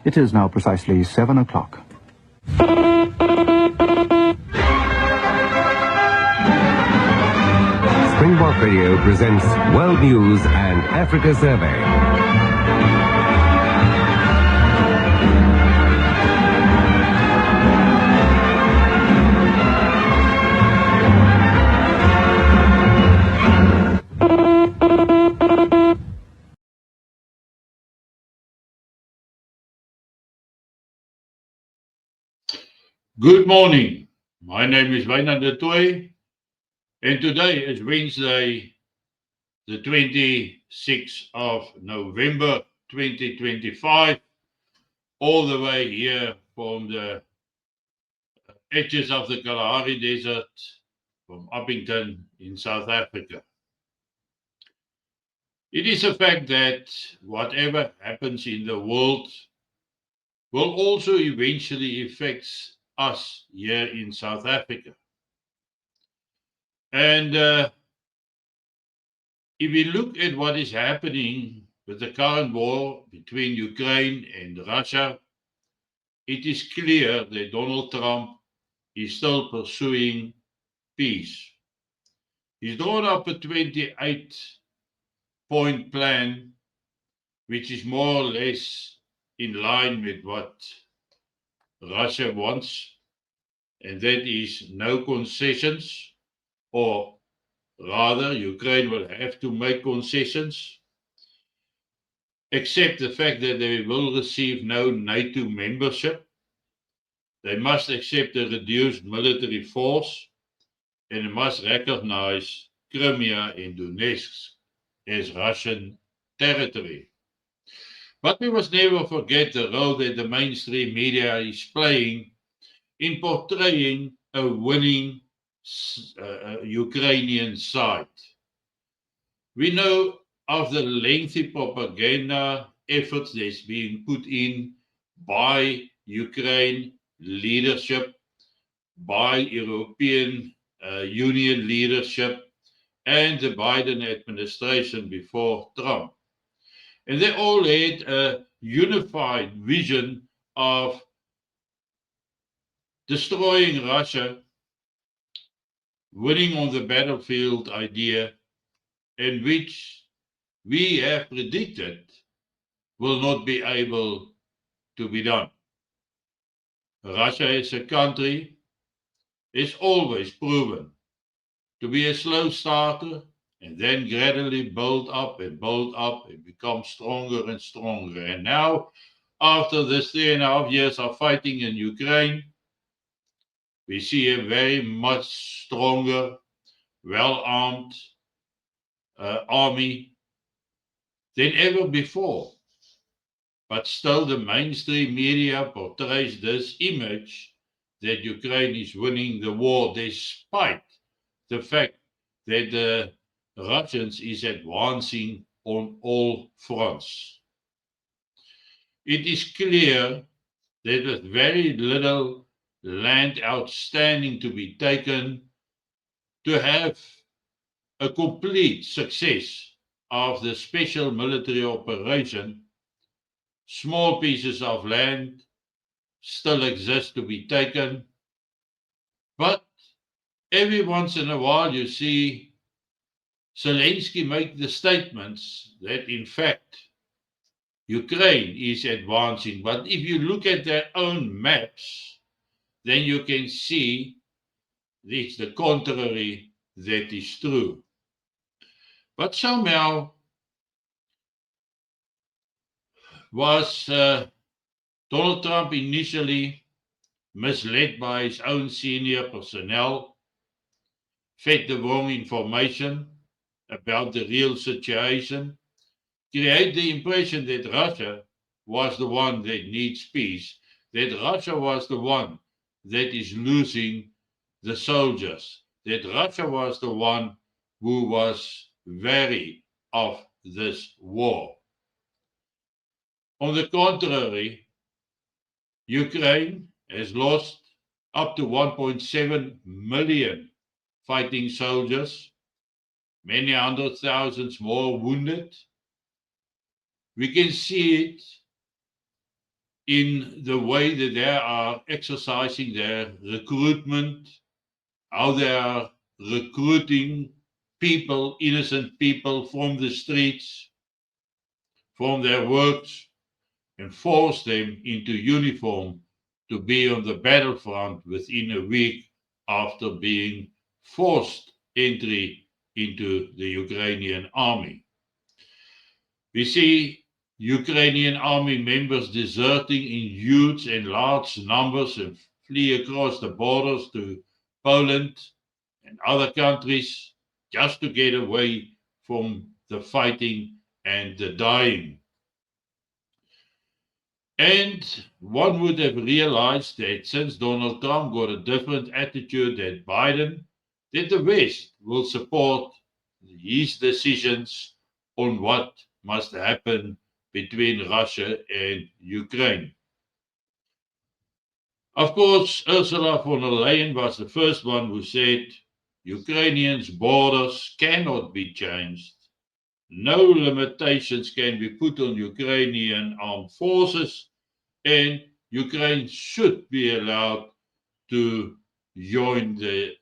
It is now precisely 7 o'clock. Springbok Radio presents World News and Africa Survey. Good morning. My name is Wynand de Tooy, and today is Wednesday, the 26th of November 2025, all the way here from the edges of the Kalahari Desert, from Upington in South Africa. It is a fact that whatever happens in the world will also eventually affect us here in South Africa. And if we look at what is happening with the current war between Ukraine and Russia, it is clear that Donald Trump is still pursuing peace. He's drawn up a 28-point plan, which is more or less in line with what Russia wants, and that is no concessions, or rather, Ukraine will have to make concessions, except the fact that they will receive no NATO membership. They must accept a reduced military force, and they must recognize Crimea and Donetsk as Russian territory. But we must never forget the role that the mainstream media is playing in portraying a winning Ukrainian side. We know of the lengthy propaganda efforts that's being put in by Ukraine leadership, by European Union leadership, and the Biden administration before Trump. And they all had a unified vision of destroying Russia, winning on the battlefield idea, and which we have predicted will not be able to be done. Russia as a country is always proven to be a slow starter and then gradually build up and become stronger and stronger. And now, after this 3.5 years of fighting in Ukraine, we see a very much stronger, well-armed army than ever before. But still, the mainstream media portrays this image that Ukraine is winning the war, despite the fact that the Russians is advancing on all fronts. It is clear that with very little land outstanding to be taken, to have a complete success of the special military operation, small pieces of land still exist to be taken. But every once in a while you see Zelensky make the statements that in fact Ukraine is advancing. But if you look at their own maps, then you can see it's the contrary that is true. But somehow was Donald Trump initially misled by his own senior personnel, fed the wrong information about the real situation, create the impression that Russia was the one that needs peace, that Russia was the one that is losing the soldiers, that Russia was the one who was wary of this war. On the contrary, Ukraine has lost up to 1.7 million fighting soldiers, many hundred thousands more wounded. We can see it in the way that they are exercising their recruitment, how they are recruiting people, innocent people from the streets, from their works, and force them into uniform to be on the battlefront within a week after being forced entry into the Ukrainian army. We see Ukrainian army members deserting in huge and large numbers and flee across the borders to Poland and other countries just to get away from the fighting and the dying. And one would have realized that since Donald Trump got a different attitude than Biden, that the West will support his decisions on what must happen between Russia and Ukraine. Of course, Ursula von der Leyen was the first one who said Ukrainians' borders cannot be changed. No limitations can be put on Ukrainian armed forces, and Ukraine should be allowed to join the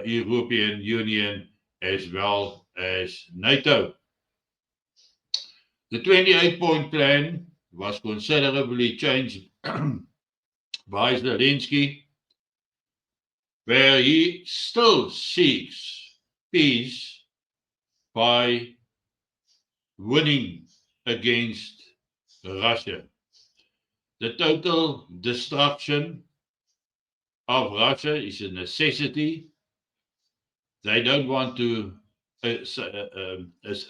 European Union as well as NATO. The 28-point plan was considerably changed by Zelensky, where he still seeks peace by winning against Russia. The total destruction of Russia is a necessity. They don't want to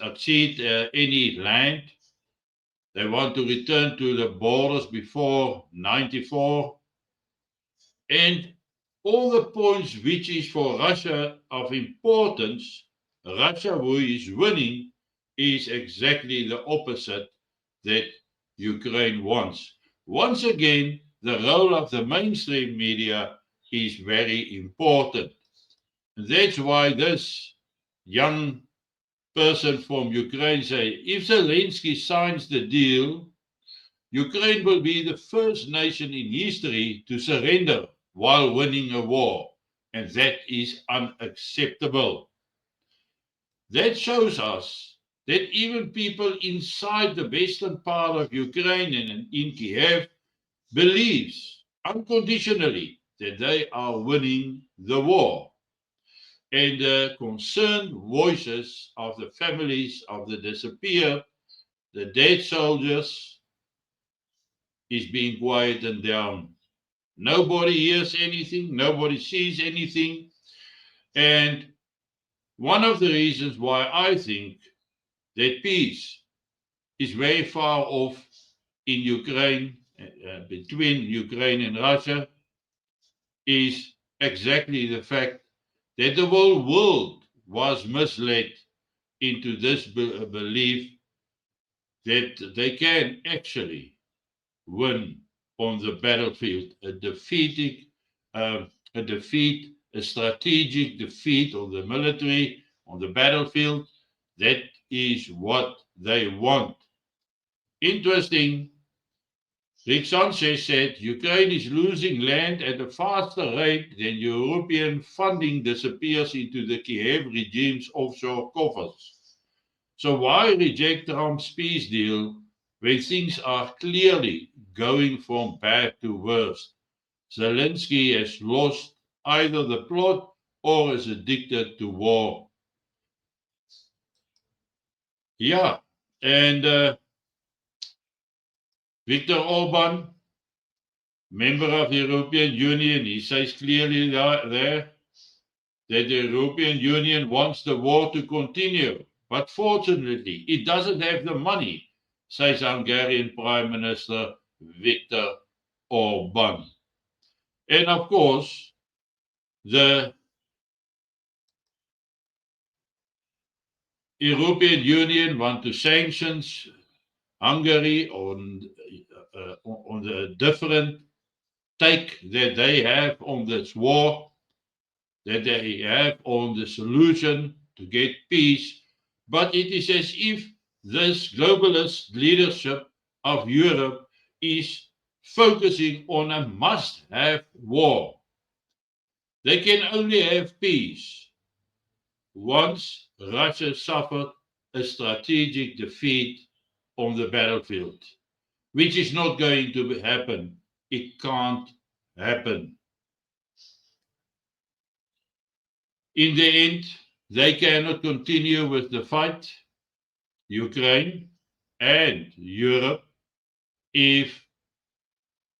accede any land. They want to return to the borders before 94. And all the points which is for Russia of importance, Russia who is winning is exactly the opposite that Ukraine wants. Once again, the role of the mainstream media is very important. And that's why this young person from Ukraine say, if Zelensky signs the deal, Ukraine will be the first nation in history to surrender while winning a war. And that is unacceptable. That shows us that even people inside the western part of Ukraine and in Kiev believes unconditionally that they are winning the war. And the concerned voices of the families of the disappeared, the dead soldiers, is being quieted down. Nobody hears anything, nobody sees anything. And one of the reasons why I think that peace is very far off in Ukraine, between Ukraine and Russia, is exactly the fact that the whole world was misled into this belief that they can actually win on the battlefield, a strategic defeat of the military on the battlefield. That is what they want. Interesting. Rick Sanchez said Ukraine is losing land at a faster rate than European funding disappears into the Kiev regime's offshore coffers. So why reject Trump's peace deal when things are clearly going from bad to worse? Zelensky has lost either the plot or is addicted to war. Yeah, and Viktor Orban, member of the European Union, he says clearly there that the European Union wants the war to continue. But fortunately, it doesn't have the money, says Hungarian Prime Minister Viktor Orban. And of course, the European Union want to sanction Hungary on the different take that they have on this war, that they have on the solution to get peace. But it is as if this globalist leadership of Europe is focusing on a must-have war. They can only have peace once Russia suffered a strategic defeat on the battlefield, which is not going to happen. It can't happen. In the end, they cannot continue with the fight, Ukraine and Europe, if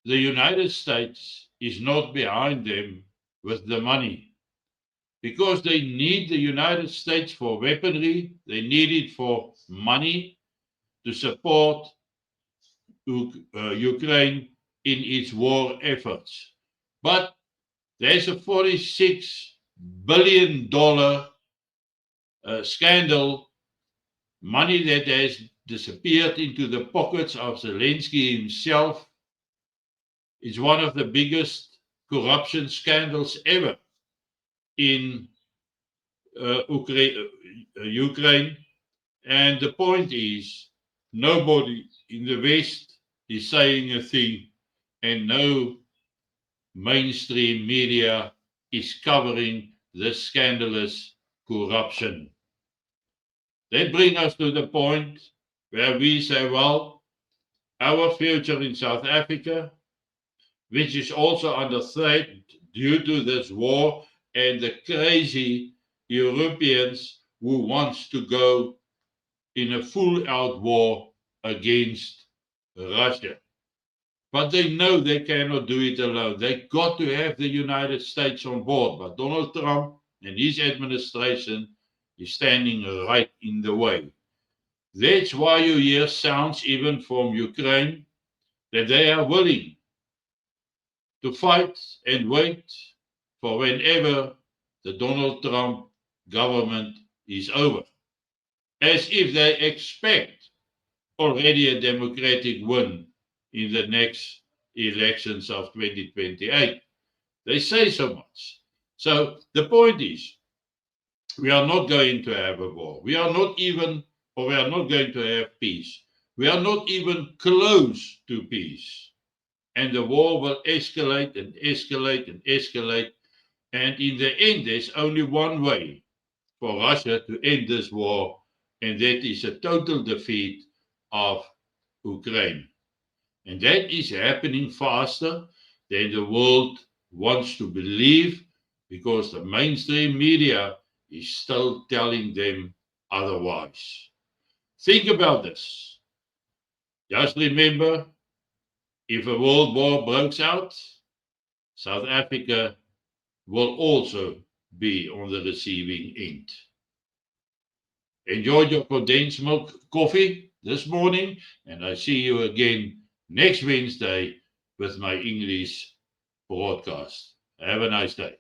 the United States is not behind them with the money. Because they need the United States for weaponry, they need it for money to support Ukraine in its war efforts. But there's a $46 billion scandal, money that has disappeared into the pockets of Zelensky himself. It's one of the biggest corruption scandals ever in Ukraine. And the point is, nobody in the West is saying a thing, and no mainstream media is covering this scandalous corruption. That brings us to the point where we say, well, our future in South Africa, which is also under threat due to this war and the crazy Europeans who wants to go in a full-out war against Russia. But they know they cannot do it alone. They got to have the United States on board. But Donald Trump and his administration is standing right in the way. That's why you hear sounds even from Ukraine that they are willing to fight and wait for whenever the Donald Trump government is over, as if they expect already a democratic win in the next elections of 2028. They say so much. So the point is, we are not going to have a war. We are not going to have peace. We are not even close to peace. And the war will escalate and escalate and escalate. And in the end, there's only one way for Russia to end this war, and that is a total defeat of Ukraine. And that is happening faster than the world wants to believe, because the mainstream media is still telling them otherwise. Think about this. Just remember, if a world war breaks out, South Africa will also be on the receiving end. Enjoy your condensed milk coffee this morning, and I see you again next Wednesday with my English broadcast. Have a nice day.